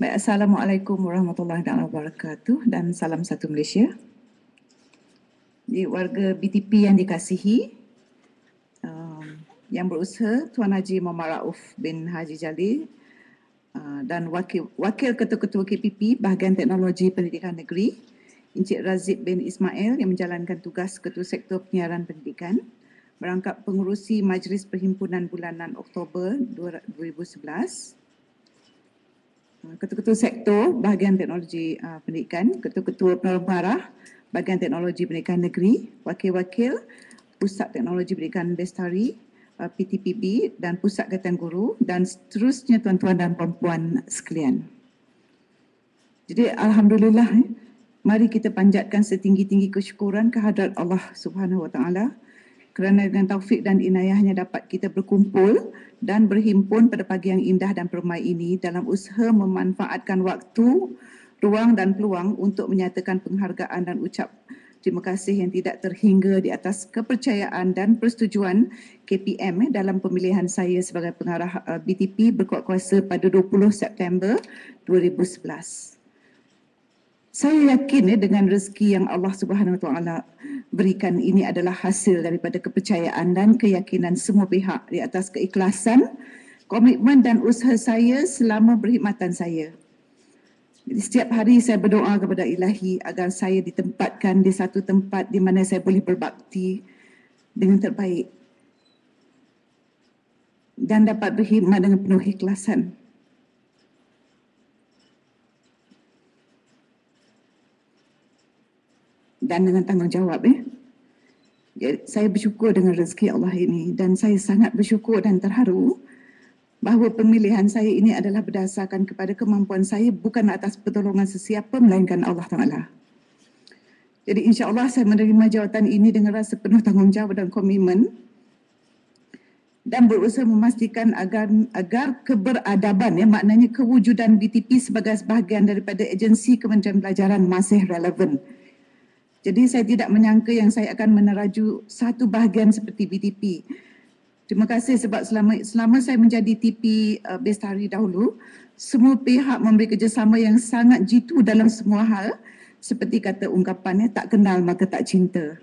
Baik, Assalamualaikum warahmatullahi wabarakatuh dan salam satu Malaysia. Di warga BTP yang dikasihi, yang berusaha Tuan Haji Muhammad Rauf bin Haji Jalil dan Wakil Ketua-Ketua KPP Bahagian Teknologi Pendidikan Negeri, Encik Razib bin Ismail yang menjalankan tugas Ketua Sektor Penyiaran Pendidikan, merangkap pengurusi Majlis Perhimpunan Bulanan Oktober 2011, Ketua-Ketua Sektor Bahagian Teknologi Pendidikan, Ketua-Ketua Penolong Pengarah Bahagian Teknologi Pendidikan Negeri, Wakil-Wakil Pusat Teknologi Pendidikan Bestari, PTPB dan Pusat Kajian Guru dan seterusnya tuan-tuan dan puan-puan sekalian. Jadi Alhamdulillah, mari kita panjatkan setinggi-tinggi kesyukuran kehadrat Allah Subhanahu Wa Taala kerana dengan taufik dan inayahnya dapat kita berkumpul dan berhimpun pada pagi yang indah dan permai ini dalam usaha memanfaatkan waktu, ruang dan peluang untuk menyatakan penghargaan dan ucap terima kasih yang tidak terhingga di atas kepercayaan dan persetujuan KPM dalam pemilihan saya sebagai pengarah BTP berkuat kuasa pada 20 September 2011. Saya yakin dengan rezeki yang Allah Subhanahu Wa Taala berikan ini adalah hasil daripada kepercayaan dan keyakinan semua pihak di atas keikhlasan, komitmen dan usaha saya selama perkhidmatan saya. Jadi setiap hari saya berdoa kepada Ilahi agar saya ditempatkan di satu tempat di mana saya boleh berbakti dengan terbaik dan dapat berkhidmat dengan penuh ikhlasan. Dan dengan tanggungjawab. Saya bersyukur dengan rezeki Allah ini dan saya sangat bersyukur dan terharu bahawa pemilihan saya ini adalah berdasarkan kepada kemampuan saya bukan atas pertolongan sesiapa melainkan Allah Ta'ala. Jadi insya-Allah saya menerima jawatan ini dengan rasa penuh tanggungjawab dan komitmen dan berusaha memastikan agar keberadaban, maknanya kewujudan BTP sebagai bahagian daripada agensi Kementerian Pelajaran masih relevan. Jadi saya tidak menyangka yang saya akan meneraju satu bahagian seperti BTP. Terima kasih sebab selama saya menjadi TP Bestari dahulu, semua pihak memberi kerjasama yang sangat jitu dalam semua hal. Seperti kata ungkapannya, tak kenal maka tak cinta.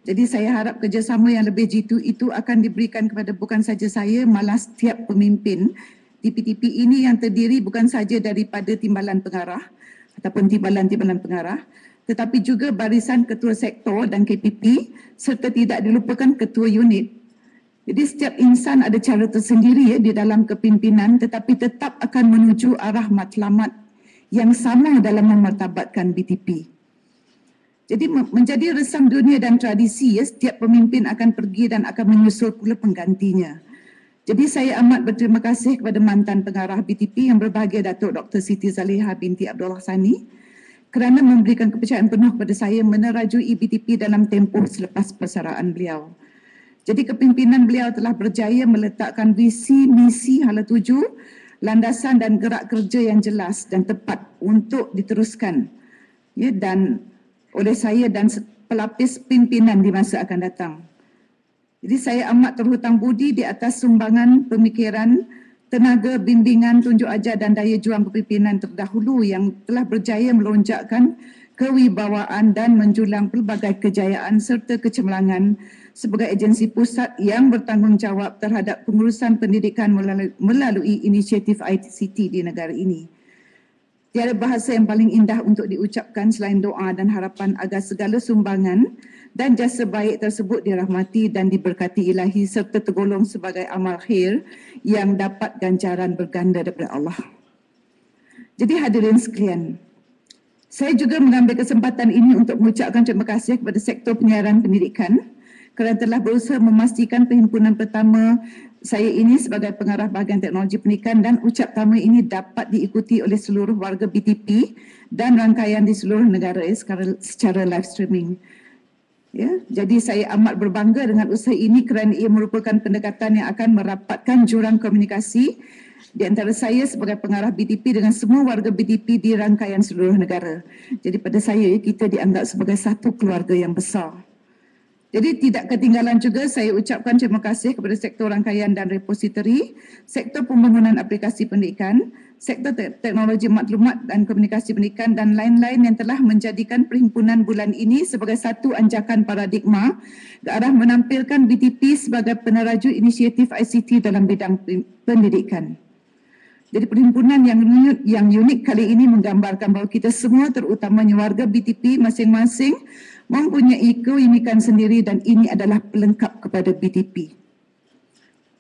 Jadi saya harap kerjasama yang lebih jitu itu akan diberikan kepada bukan saja saya, malah setiap pemimpin di PTP ini yang terdiri bukan saja daripada timbalan pengarah ataupun timbalan-timbalan pengarah, tetapi juga barisan ketua sektor dan KPP serta tidak dilupakan ketua unit. Jadi setiap insan ada cara tersendiri di dalam kepimpinan tetapi tetap akan menuju arah matlamat yang sama dalam memartabatkan BTP. Jadi menjadi resam dunia dan tradisi, setiap pemimpin akan pergi dan akan menyusul pula penggantinya. Jadi saya amat berterima kasih kepada mantan pengarah BTP yang berbahagia Datuk Dr. Siti Zaliha binti Abdullah Sani kerana memberikan kepercayaan penuh kepada saya menerajui BTP dalam tempoh selepas persaraan beliau. Jadi kepimpinan beliau telah berjaya meletakkan visi, misi, hala tuju, landasan dan gerak kerja yang jelas dan tepat untuk diteruskan dan oleh saya dan pelapis pimpinan di masa akan datang. Jadi saya amat terhutang budi di atas sumbangan pemikiran, tenaga, bimbingan, tunjuk ajar dan daya juang kepimpinan terdahulu yang telah berjaya melonjakkan kewibawaan dan menjulang pelbagai kejayaan serta kecemerlangan sebagai agensi pusat yang bertanggungjawab terhadap pengurusan pendidikan melalui inisiatif ICT di negara ini. Tiada bahasa yang paling indah untuk diucapkan selain doa dan harapan agar segala sumbangan dan jasa baik tersebut dirahmati dan diberkati Ilahi serta tergolong sebagai amal khair yang dapat ganjaran berganda daripada Allah. Jadi hadirin sekalian, saya juga mengambil kesempatan ini untuk mengucapkan terima kasih kepada sektor penyiaran pendidikan kerana telah berusaha memastikan perhimpunan pertama saya ini sebagai pengarah bahagian teknologi pendidikan dan ucap tamu ini dapat diikuti oleh seluruh warga BTP dan rangkaian di seluruh negara secara live streaming. Jadi saya amat berbangga dengan usaha ini kerana ia merupakan pendekatan yang akan merapatkan jurang komunikasi di antara saya sebagai pengarah BTP dengan semua warga BTP di rangkaian seluruh negara. Jadi pada saya, kita dianggap sebagai satu keluarga yang besar. Jadi tidak ketinggalan juga saya ucapkan terima kasih kepada sektor rangkaian dan repository, sektor pembangunan aplikasi pendidikan, sektor teknologi maklumat dan komunikasi pendidikan dan lain-lain yang telah menjadikan perhimpunan bulan ini sebagai satu anjakan paradigma ke arah menampilkan BTP sebagai peneraju inisiatif ICT dalam bidang pendidikan. Jadi perhimpunan yang unik kali ini menggambarkan bahawa kita semua terutamanya warga BTP masing-masing mempunyai keunikan sendiri dan ini adalah pelengkap kepada BTP.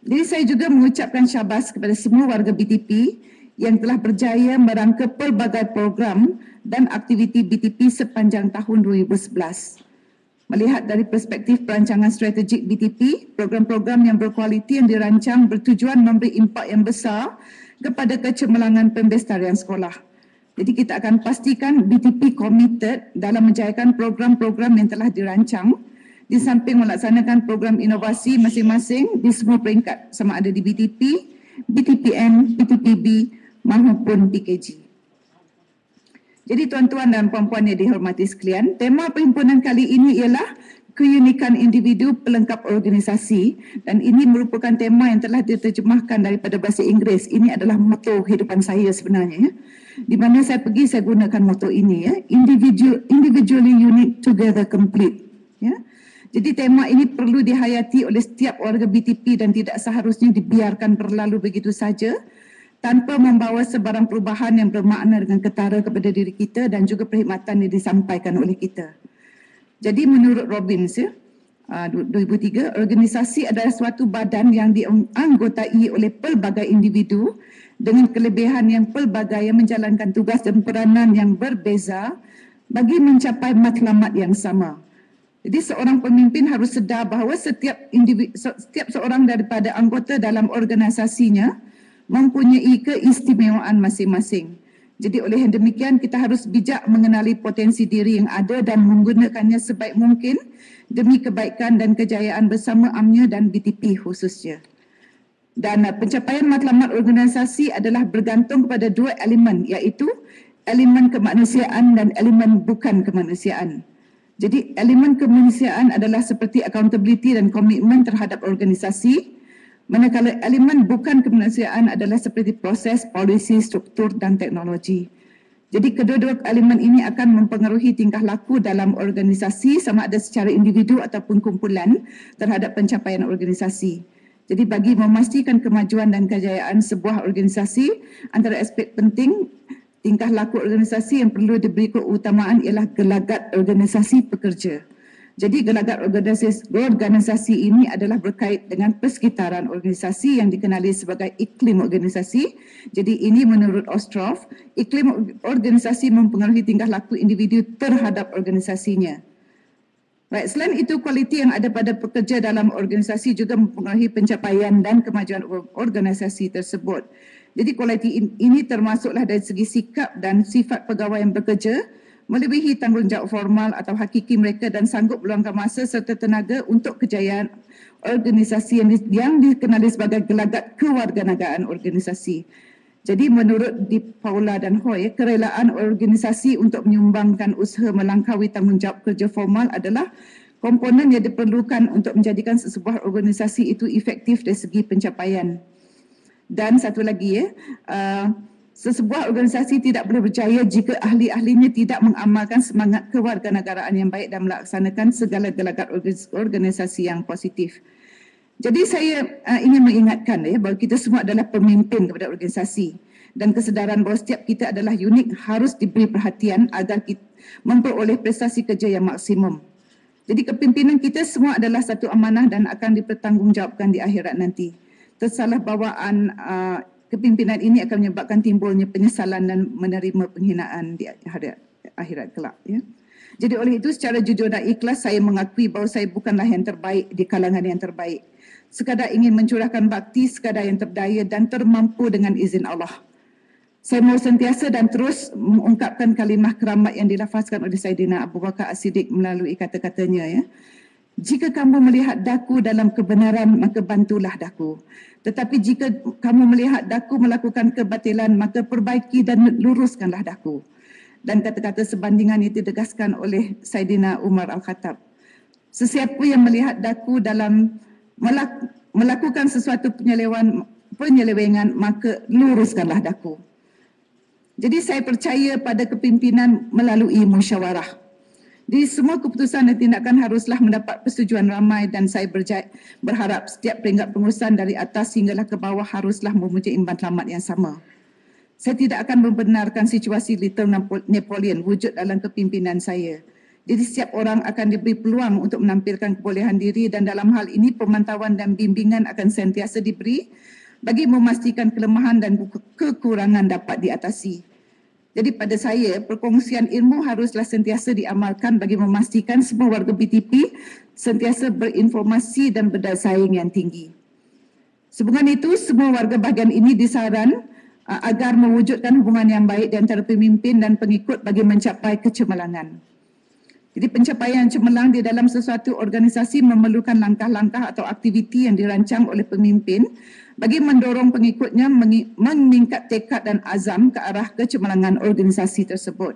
Jadi saya juga mengucapkan syabas kepada semua warga BTP yang telah berjaya merangka pelbagai program dan aktiviti BTP sepanjang tahun 2011. Melihat dari perspektif perancangan strategik BTP, program-program yang berkualiti yang dirancang bertujuan memberi impak yang besar kepada kecemerlangan pembestarian sekolah. Jadi kita akan pastikan BTP committed dalam menjayakan program-program yang telah dirancang di samping melaksanakan program inovasi masing-masing di semua peringkat sama ada di BTP, BTPN, BTPB maupun PKG. Jadi tuan-tuan dan puan-puan yang dihormati sekalian, tema perhimpunan kali ini ialah keunikan individu pelengkap organisasi dan ini merupakan tema yang telah diterjemahkan daripada bahasa Inggeris. Ini adalah moto kehidupan saya sebenarnya. Di mana saya pergi saya gunakan moto ini ya, individually unique together complete. Ya. Jadi tema ini perlu dihayati oleh setiap warga BTP dan tidak seharusnya dibiarkan berlalu begitu saja tanpa membawa sebarang perubahan yang bermakna dengan ketara kepada diri kita dan juga perkhidmatan yang disampaikan oleh kita. Jadi menurut Robbins, 2003, organisasi adalah suatu badan yang dianggotai oleh pelbagai individu dengan kelebihan yang pelbagai yang menjalankan tugas dan peranan yang berbeza bagi mencapai matlamat yang sama. Jadi seorang pemimpin harus sedar bahawa setiap seorang daripada anggota dalam organisasinya mempunyai keistimewaan masing-masing. Jadi oleh yang demikian kita harus bijak mengenali potensi diri yang ada dan menggunakannya sebaik mungkin demi kebaikan dan kejayaan bersama AMNY dan BTP khususnya. Dan pencapaian matlamat organisasi adalah bergantung kepada dua elemen iaitu elemen kemanusiaan dan elemen bukan kemanusiaan. Jadi elemen kemanusiaan adalah seperti accountability dan komitmen terhadap organisasi. Manakala elemen bukan kemanusiaan adalah seperti proses, polisi, struktur dan teknologi. Jadi kedua-dua elemen ini akan mempengaruhi tingkah laku dalam organisasi sama ada secara individu ataupun kumpulan terhadap pencapaian organisasi. Jadi bagi memastikan kemajuan dan kejayaan sebuah organisasi, antara aspek penting tingkah laku organisasi yang perlu diberi keutamaan ialah gelagat organisasi pekerja. Jadi gelagat organisasi ini adalah berkait dengan persekitaran organisasi yang dikenali sebagai iklim organisasi. Jadi ini menurut Ostroff, iklim organisasi mempengaruhi tingkah laku individu terhadap organisasinya. Baik, selain itu kualiti yang ada pada pekerja dalam organisasi juga mempengaruhi pencapaian dan kemajuan organisasi tersebut. Jadi kualiti ini termasuklah dari segi sikap dan sifat pegawai yang bekerja, melebihi tanggungjawab formal atau hakiki mereka dan sanggup meluangkan masa serta tenaga untuk kejayaan organisasi yang dikenali sebagai gelagat kewarganegaraan organisasi. Jadi menurut Di Paula dan Hoy, kerelaan organisasi untuk menyumbangkan usaha melangkaui tanggungjawab kerja formal adalah komponen yang diperlukan untuk menjadikan sebuah organisasi itu efektif dari segi pencapaian. Dan satu lagi sesebuah organisasi tidak boleh berjaya jika ahli-ahlinya tidak mengamalkan semangat kewarganegaraan yang baik dan melaksanakan segala gelagat organisasi yang positif. Jadi saya ingin mengingatkan bahawa kita semua adalah pemimpin kepada organisasi dan kesedaran bahawa setiap kita adalah unik harus diberi perhatian agar kita memperoleh prestasi kerja yang maksimum. Jadi kepimpinan kita semua adalah satu amanah dan akan dipertanggungjawabkan di akhirat nanti. Kesalahbawaan kepimpinan ini akan menyebabkan timbulnya penyesalan dan menerima penghinaan di akhirat kelak. Ya. Jadi oleh itu secara jujur dan ikhlas saya mengakui bahawa saya bukanlah yang terbaik di kalangan yang terbaik. Sekadar ingin mencurahkan bakti, sekadar yang terdaya dan termampu dengan izin Allah. Saya mahu sentiasa dan terus mengungkapkan kalimah keramat yang dilafazkan oleh Saidina Abu Bakar As-Siddiq melalui kata-katanya. Ya. Jika kamu melihat daku dalam kebenaran, maka bantulah daku. Tetapi jika kamu melihat daku melakukan kebatilan, maka perbaiki dan luruskanlah daku. Dan kata-kata sebandingan itu ditegaskan oleh Saidina Umar Al-Khattab. Sesiapa yang melihat daku dalam melakukan sesuatu penyelewengan, maka luruskanlah daku. Jadi saya percaya pada kepimpinan melalui musyawarah. Jadi semua keputusan dan tindakan haruslah mendapat persetujuan ramai dan saya berharap setiap peringkat pengurusan dari atas hinggalah ke bawah haruslah memuji matlamat yang sama. Saya tidak akan membenarkan situasi Little Napoleon wujud dalam kepimpinan saya. Jadi setiap orang akan diberi peluang untuk menampilkan kebolehan diri dan dalam hal ini pemantauan dan bimbingan akan sentiasa diberi bagi memastikan kelemahan dan kekurangan dapat diatasi. Jadi pada saya, perkongsian ilmu haruslah sentiasa diamalkan bagi memastikan semua warga BTP sentiasa berinformasi dan berdaya saing yang tinggi. Sehubungan itu, semua warga bahagian ini disaran agar mewujudkan hubungan yang baik di antara pemimpin dan pengikut bagi mencapai kecemerlangan. Jadi pencapaian cemerlang di dalam sesuatu organisasi memerlukan langkah-langkah atau aktiviti yang dirancang oleh pemimpin bagi mendorong pengikutnya meningkat tekad dan azam ke arah kecemerlangan organisasi tersebut.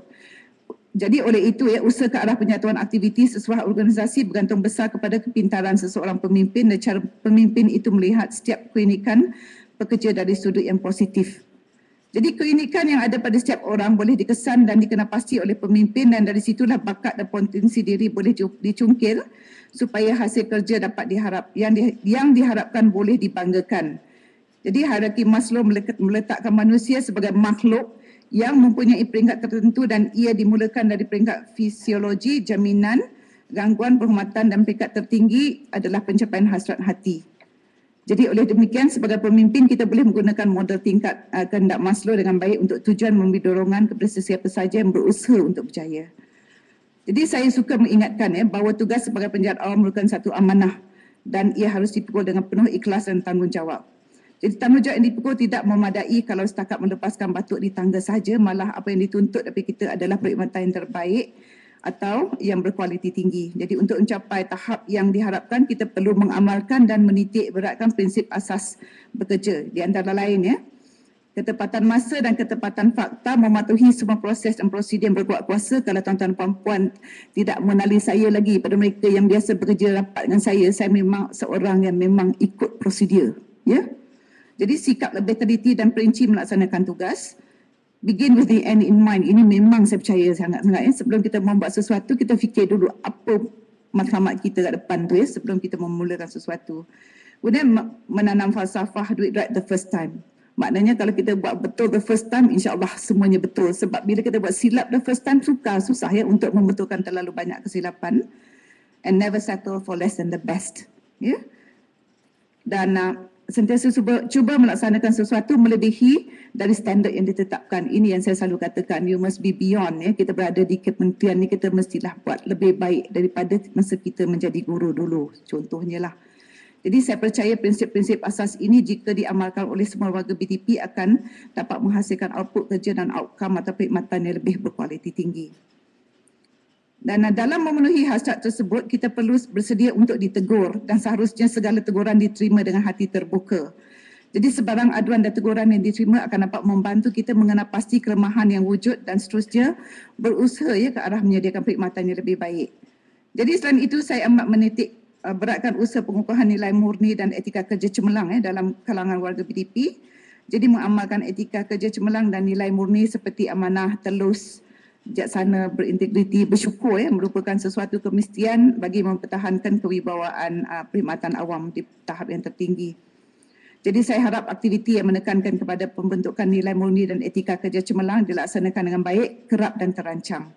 Jadi oleh itu usaha ke arah penyatuan aktiviti sesuatu organisasi bergantung besar kepada kepintaran seseorang pemimpin dan cara pemimpin itu melihat setiap keunikan pekerja dari sudut yang positif. Jadi keunikan yang ada pada setiap orang boleh dikesan dan dikenapasti oleh pemimpin dan dari situlah bakat dan potensi diri boleh dicungkil supaya hasil kerja dapat yang diharapkan boleh dibanggakan. Jadi hierarki Maslow meletakkan manusia sebagai makhluk yang mempunyai peringkat tertentu dan ia dimulakan dari peringkat fisiologi, jaminan, gangguan, penghormatan dan peringkat tertinggi adalah pencapaian hasrat hati. Jadi oleh demikian sebagai pemimpin kita boleh menggunakan model tingkat kehendak Maslow dengan baik untuk tujuan memberi dorongan kepada sesiapa sahaja yang berusaha untuk berjaya. Jadi saya suka mengingatkan bahawa tugas sebagai penjahat awam merupakan satu amanah dan ia harus dipikul dengan penuh ikhlas dan tanggungjawab. Jadi tanggungjawab yang dipikul tidak memadai kalau setakat melepaskan batuk di tangga sahaja, malah apa yang dituntut dari kita adalah perkhidmatan yang terbaik atau yang berkualiti tinggi. Jadi untuk mencapai tahap yang diharapkan kita perlu mengamalkan dan menitik beratkan prinsip asas bekerja. Di antara lain ketepatan masa dan ketepatan fakta, mematuhi semua proses dan prosedur yang berkuat kuasa. Kalau tuan-tuan dan puan-puan tidak mengenali saya lagi pada mereka yang biasa bekerja rapat dengan saya memang seorang yang memang ikut prosedur. Jadi sikap lebih teliti dan perinci melaksanakan tugas. Begin with the end in mind. Ini memang saya percaya sangat-sangat. Sebelum kita membuat sesuatu, kita fikir dulu apa matlamat kita kat depan tu sebelum kita memulakan sesuatu. Kemudian menanam falsafah do it right the first time. Maknanya kalau kita buat betul the first time, insya-Allah semuanya betul. Sebab bila kita buat silap the first time, susah untuk membetulkan terlalu banyak kesilapan. And never settle for less than the best. Dan sentiasa cuba melaksanakan sesuatu melebihi dari standard yang ditetapkan. Ini yang saya selalu katakan, you must be beyond. Kita berada di kementerian ni, kita mestilah buat lebih baik daripada masa kita menjadi guru dulu. Contohnya lah. Jadi saya percaya prinsip-prinsip asas ini jika diamalkan oleh semua warga BTP akan dapat menghasilkan output kerja dan outcome atau perkhidmatan yang lebih berkualiti tinggi. Dan dalam memenuhi hasrat tersebut, kita perlu bersedia untuk ditegur dan seharusnya segala teguran diterima dengan hati terbuka. Jadi sebarang aduan dan teguran yang diterima akan dapat membantu kita mengenal pasti kelemahan yang wujud dan seterusnya berusaha ke arah menyediakan perkhidmatan yang lebih baik. Jadi selain itu saya amat menitik beratkan usaha pengukuhan nilai murni dan etika kerja cemerlang dalam kalangan warga BTP. Jadi mengamalkan etika kerja cemerlang dan nilai murni seperti amanah, telus, bijaksana, berintegriti, bersyukur merupakan sesuatu kemestian bagi mempertahankan kewibawaan perkhidmatan awam di tahap yang tertinggi. Jadi saya harap aktiviti yang menekankan kepada pembentukan nilai murni dan etika kerja cemerlang dilaksanakan dengan baik, kerap dan terancang.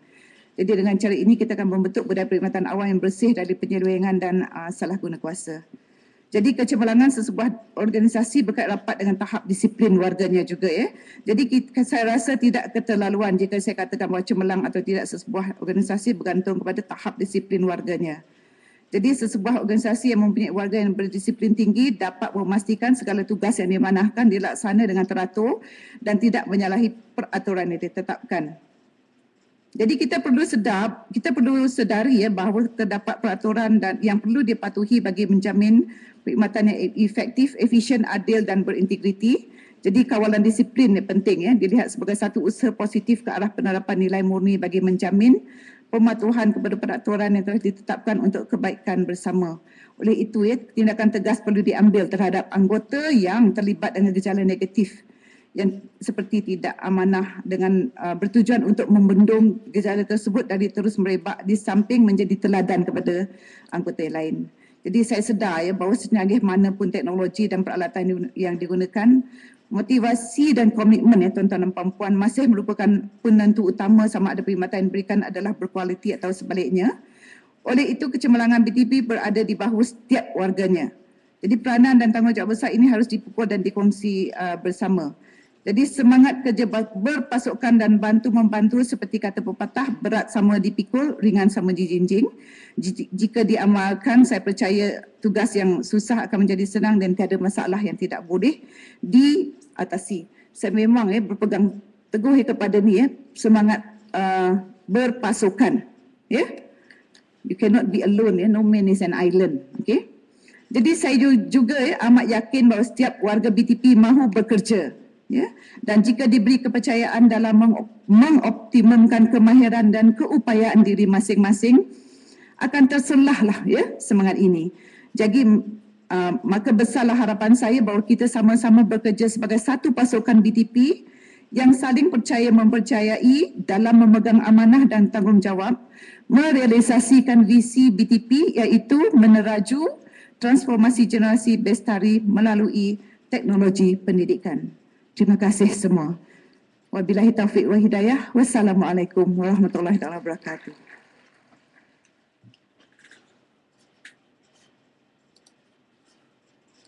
Jadi dengan cara ini kita akan membentuk budaya perkhidmatan awam yang bersih dari penyelewengan dan salah guna kuasa. Jadi kecemerlangan sesebuah organisasi berkait rapat dengan tahap disiplin warganya juga Jadi saya rasa tidak keterlaluan jika saya katakan bahawa cemerlang atau tidak sesebuah organisasi bergantung kepada tahap disiplin warganya. Jadi sesebuah organisasi yang mempunyai warga yang berdisiplin tinggi dapat memastikan segala tugas yang diamanahkan dilaksana dengan teratur dan tidak menyalahi peraturan yang ditetapkan. Jadi kita perlu sedari bahawa terdapat peraturan dan yang perlu dipatuhi bagi menjamin perkhidmatan yang efektif, efisien, adil dan berintegriti. Jadi kawalan disiplin penting dilihat sebagai satu usaha positif ke arah penerapan nilai murni bagi menjamin pematuhan kepada peraturan yang telah ditetapkan untuk kebaikan bersama. Oleh itu tindakan tegas perlu diambil terhadap anggota yang terlibat dengan gejala negatif yang seperti tidak amanah dengan bertujuan untuk membendung gejala tersebut dari terus merebak di samping menjadi teladan kepada anggota yang lain. Jadi saya sedar ya bahawa secanggih mana pun teknologi dan peralatan yang digunakan, motivasi dan komitmen ya tuan-tuan dan puan-puan masih merupakan penentu utama sama ada perkhidmatan yang diberikan adalah berkualiti atau sebaliknya. Oleh itu, kecemerlangan BTP berada di bahu setiap warganya. Jadi peranan dan tanggungjawab besar ini harus dipukul dan dikongsi bersama. Jadi semangat kerja berpasukan dan bantu-membantu seperti kata pepatah, berat sama dipikul, ringan sama dijinjing. Jika diamalkan, saya percaya tugas yang susah akan menjadi senang dan tiada masalah yang tidak boleh diatasi. Saya memang berpegang teguh kepada ni semangat berpasukan. You cannot be alone, no man is an island. Okay? Jadi saya juga amat yakin bahawa setiap warga BTP mahu bekerja. Dan jika diberi kepercayaan dalam mengoptimumkan kemahiran dan keupayaan diri masing-masing, akan terselahlah semangat ini. Jadi maka besarlah harapan saya bahawa kita sama-sama bekerja sebagai satu pasukan BTP yang saling percaya mempercayai dalam memegang amanah dan tanggungjawab, merealisasikan visi BTP iaitu meneraju transformasi generasi bestari melalui teknologi pendidikan. Terima kasih semua. Wabillahi taufiq wa hidayah. Wassalamualaikum warahmatullahi wabarakatuh.